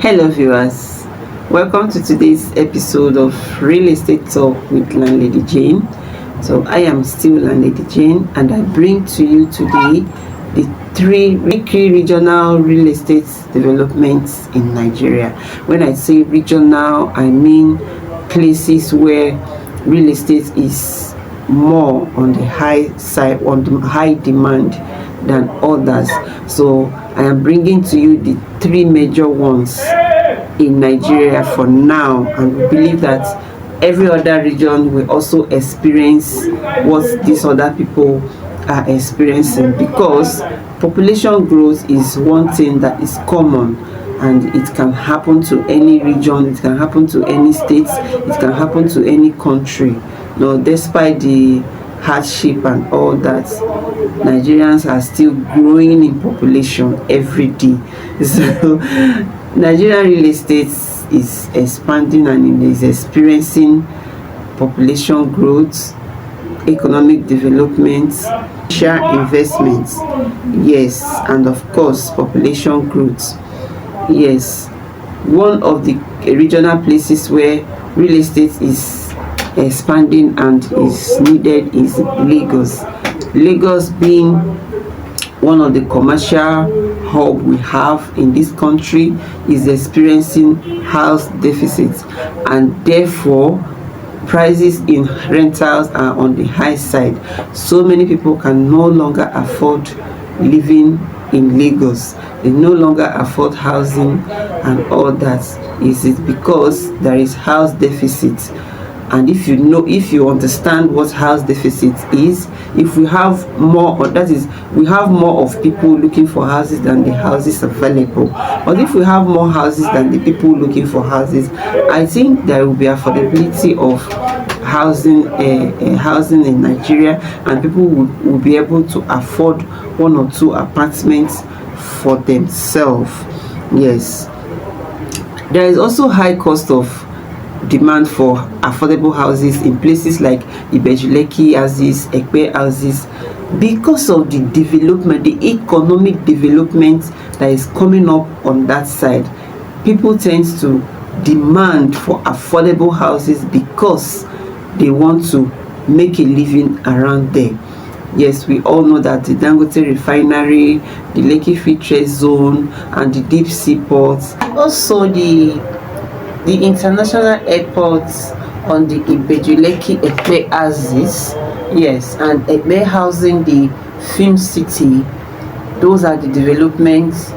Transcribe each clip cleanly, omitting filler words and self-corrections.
Hello, viewers. Welcome to today's episode of Real Estate Talk with Landlady Jane. So, I am still Landlady Jane, and I bring to you today the three key regional real estate developments in Nigeria. When I say regional, I mean places where real estate is more on the high side, on the high demand than others. So I am bringing to you the three major ones in Nigeria for now, and we believe that every other region will also experience what these other people are experiencing, because population growth is one thing that is common, and it can happen to any region, it can happen to any state, it can happen to any country. Despite the hardship and all that, Nigerians are still growing in population every day. So Nigerian real estate is expanding and is experiencing population growth, economic development, social investments, yes, and of course population growth. Yes, one of the regional places where real estate is expanding and is needed is Lagos. Lagos being one of the commercial hub we have in this country is experiencing house deficits, and therefore prices in rentals are on the high side. So many people can no longer afford living in Lagos. They no longer afford housing and all that. Is it because there is house deficit? And if you understand what house deficit is, if we have more, or that is, we have more of people looking for houses than the houses available, but if we have more houses than the people looking for houses, I think there will be affordability of housing in Nigeria, and people will be able to afford one or two apartments for themselves. Yes, there is also high cost of demand for affordable houses in places like Ibeju-Lekki houses, Ekpe houses, because of the development, the economic development that is coming up on that side. People tend to demand for affordable houses because they want to make a living around there. Yes, we all know that the Dangote refinery, the Lekki Free Trade Zone, and the deep sea ports, also the international airports on the Ibeju-Lekki Ekpe houses, yes, and Ekpe housing the film city. Those are the developments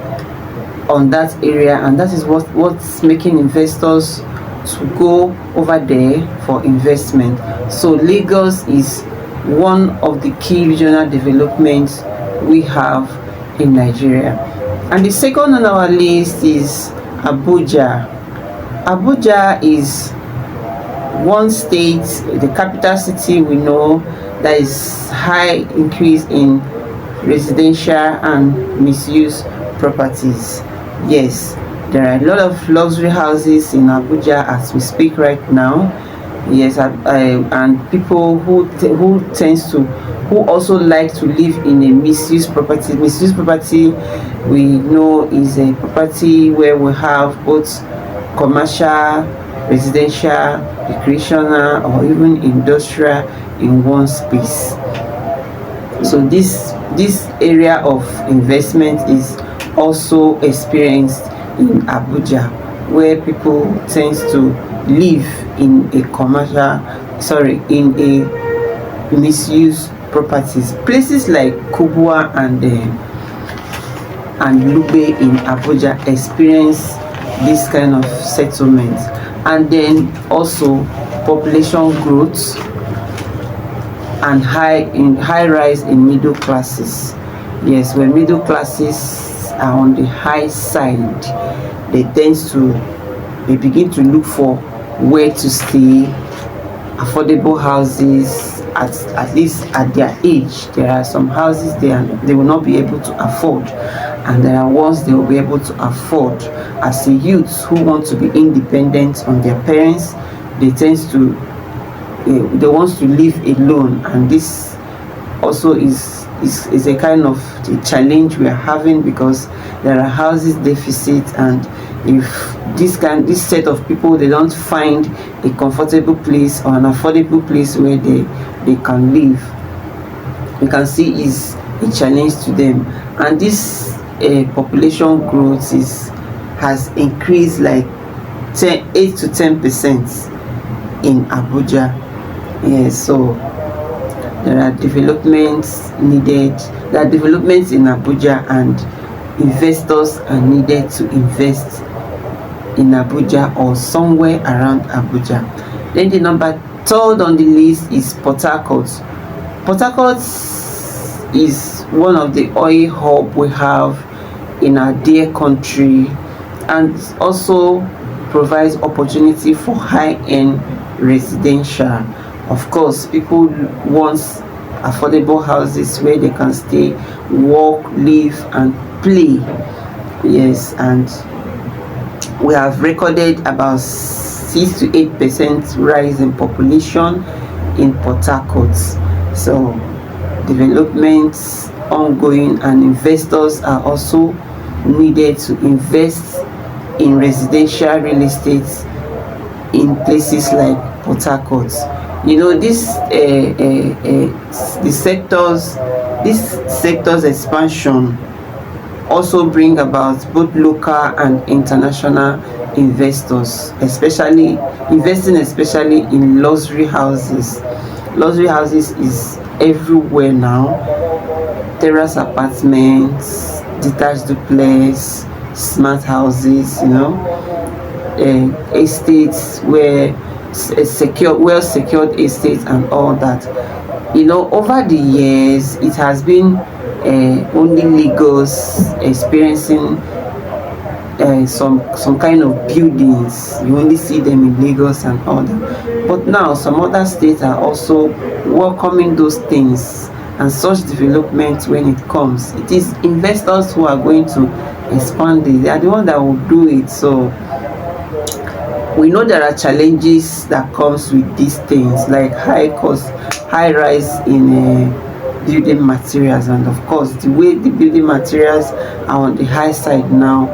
on that area, and that is what's making investors to go over there for investment. So Lagos is one of the key regional developments we have in Nigeria. And the second on our list is Abuja. Abuja is one state, the capital city we know, that is high increase in residential and misuse properties. Yes, there are a lot of luxury houses in Abuja as we speak right now. Yes, and people who also like to live in a misuse property. Misuse property, we know, is a property where we have both commercial, residential, recreational, or even industrial in one space. So this area of investment is also experienced in Abuja, where people tend to live in a misuse properties. Places like Kubwa and Lugbe in Abuja experience this kind of settlement. And then also population growth and high rise in middle classes. Yes, when middle classes are on the high side, they begin to look for where to stay, affordable houses. At least at their age, there are some houses they will not be able to afford, and there are ones they will be able to afford. As a youth who want to be independent on their parents, they want to live alone, and this also is a kind of a challenge we are having, because there are houses deficit, and if this set of people, they don't find a comfortable place or an affordable place where they can live, you can see is a challenge to them. And this population growth has increased like 8 to 10% in Abuja. Yes, so there are developments needed. There are developments in Abuja, and investors are needed to invest in Abuja or somewhere around Abuja. Then the number 3rd on the list is Port Harcourt. Port Harcourt is one of the oil hub we have in our dear country, and also provides opportunity for high-end residential. Of course, people want affordable houses where they can stay, work, live and play. Yes, and we have recorded about 6 to 8% rise in population in Port Harcourt. So developments ongoing, and investors are also needed to invest in residential real estate in places like Port Harcourt. You know, this sector's expansion also bring about both local and international investors, especially in luxury houses. Luxury houses is everywhere now. Terrace apartments, detached duplex, smart houses, estates where well secured estates and all that. Over the years, it has been only Lagos experiencing some kind of buildings. You only see them in Lagos and all that. But now some other states are also welcoming those things and such development. When it comes, it is investors who are going to expand it. They are the ones that will do it. So we know there are challenges that comes with these things, like high cost, high rise in building materials, and of course the way the building materials are on the high side now.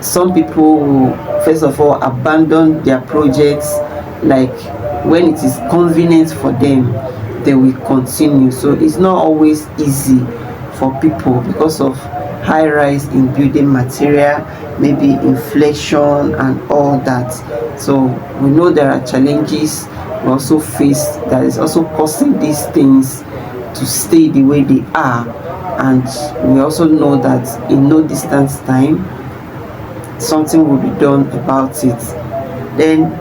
Some people will first of all abandon their projects, like when it is convenient for them they will continue. So it's not always easy for people because of high rise in building material, maybe inflation and all that. So we know there are challenges we also face that is also causing these things to stay the way they are, and we also know that in no distant time something will be done about it. Then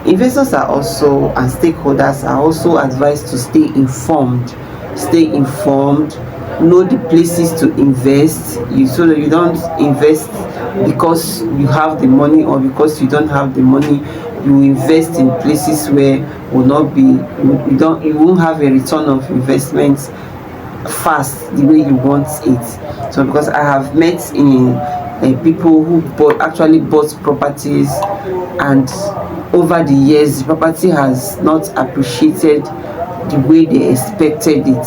investors are also, and stakeholders are also advised to stay informed, know the places to invest, so that you don't invest because you have the money or because you don't have the money. You invest in places where will not be, you won't have a return of investment fast the way you want it. So because I have met in people who actually bought properties, and over the years the property has not appreciated the way they expected it.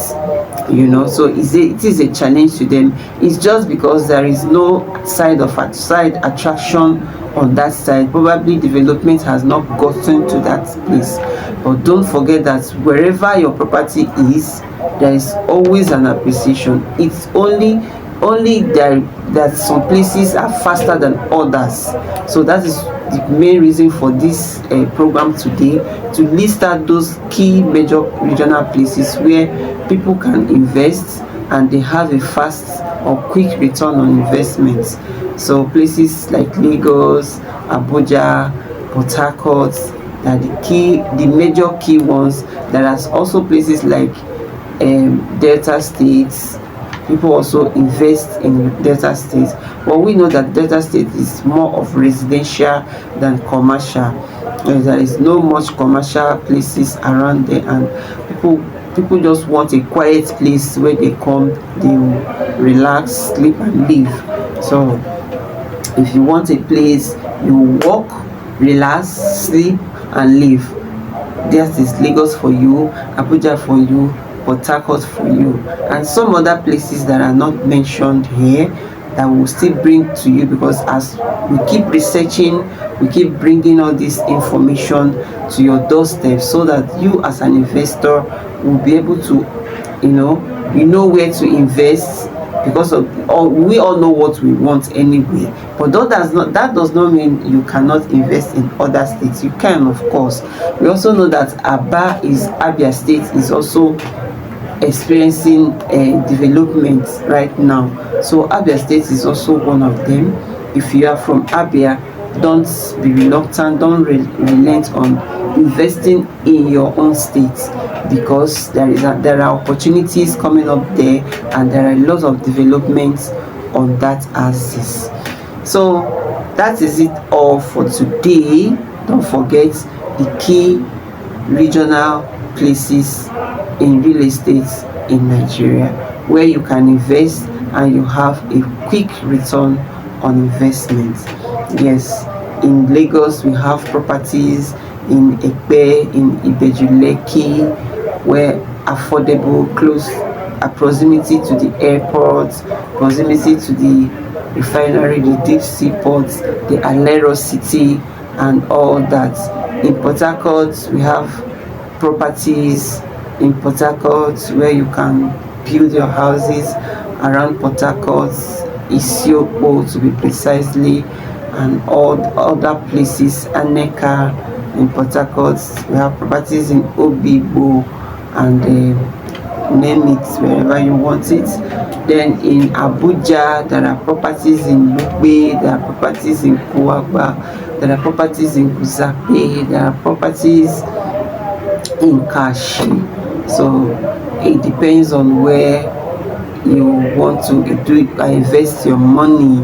So it is a challenge to them. It's just because there is no side attraction on that side. Probably development has not gotten to that place. But don't forget that wherever your property is, there is always an appreciation. It's only that some places are faster than others. So that is the main reason for this program today, to list out those key major regional places where people can invest and they have a fast or quick return on investments. So places like Lagos, Abuja, Port Harcourt are the major key ones. There are also places like Delta states. People also invest in Delta states, but we know that Delta state is more of residential than commercial. There is no much commercial places around there, and people just want a quiet place where they come, they will relax, sleep and live. So if you want a place you walk, relax, sleep and live, that is Lagos for you, Abuja for you, Port Harcourt for you, and some other places that are not mentioned here. that will still bring to you, because as we keep researching, we keep bringing all this information to your doorstep, so that you as an investor will be able to, you know where to invest, because we all know what we want anyway. But that does not mean you cannot invest in other states. You can, of course. We also know that Abia State is also experiencing development right now. So Abia State is also one of them. If you are from Abia, don't be reluctant, don't relent on investing in your own state, because there are opportunities coming up there, and there are a lot of developments on that axis. So that is it all for today. Don't forget the key regional places in real estate in Nigeria where you can invest and you have a quick return on investment. Yes, in Lagos we have properties in Ekpe, in Ibeju-Lekki, where affordable, close proximity to the airport, proximity to the refinery, the deep sea ports, the Alero city, and all that. In Port Harcourt, we have properties in Port Harcourt where you can build your houses around Port Harcourt, Isiokpo to be precisely, and all other places, Aneka in Port Harcourt. We have properties in Obigbo and name it wherever you want it. Then in Abuja, there are properties in Lugbe, there are properties in Kuwaba, there are properties in Kuzape, there are properties in Kashi. So it depends on where you want to invest your money.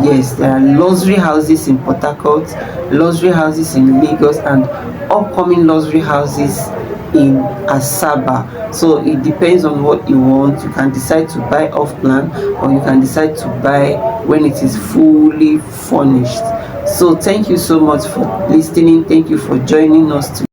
Yes, there are luxury houses in Port Harcourt, luxury houses in Lagos, and upcoming luxury houses in Asaba. So it depends on what you want. You can decide to buy off plan, or you can decide to buy when it is fully furnished. So thank you so much for listening. Thank you for joining us today.